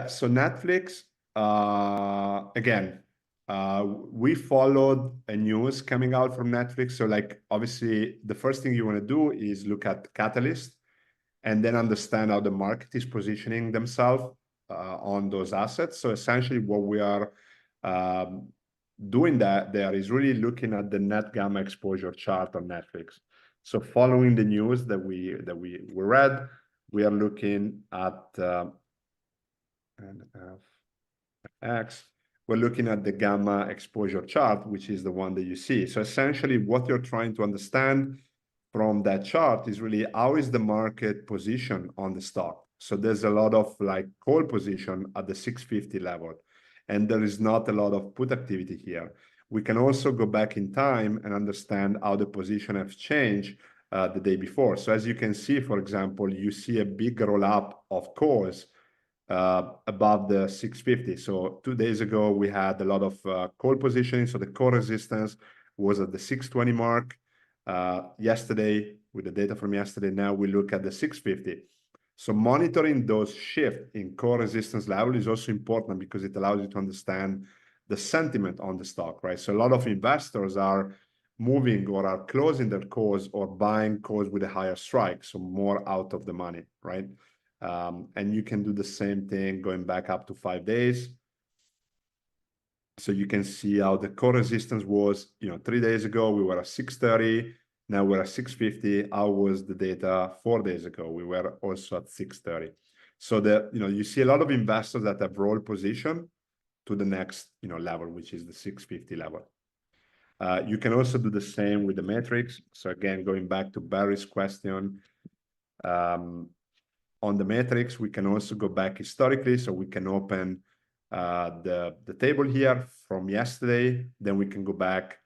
so Netflix, again, we followed a news coming out from Netflix. So like, obviously, the first thing you want to do is look at Catalyst and then understand how the market is positioning themselves on those assets. So essentially what we are doing there is really looking at the net gamma exposure chart on Netflix. So following the news that we read, we are looking at X. We're looking at the gamma exposure chart, which is the one that you see. So essentially what you're trying to understand from that chart is really how is the market position on the stock. So there's a lot of like call position at the 650 level, and there is not a lot of put activity here. We can also go back in time and understand how the position has changed the day before. So as you can see, for example, you see a big roll up of calls above the 650. So 2 days ago, we had a lot of call positioning. So the core resistance was at the 620 mark. Yesterday, with the data from yesterday, now we look at the 650. So monitoring those shifts in core resistance level is also important because it allows you to understand the sentiment on the stock, right? So a lot of investors are moving or are closing their calls or buying calls with a higher strike, so more out of the money, right? And you can do the same thing going back up to 5 days. So you can see how the core resistance was, 3 days ago, we were at 630. Now we're at 650. How was the data 4 days ago? We were also at 630. So you see a lot of investors that have rolled position to the next, level, which is the 650 level. You can also do the same with the metrics. So again, going back to Barry's question, on the metrics, we can also go back historically. So we can open the table here from yesterday. Then we can go back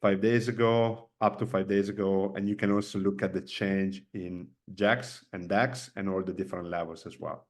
5 days ago, up to 5 days ago. And you can also look at the change in JAX and DAX and all the different levels as well.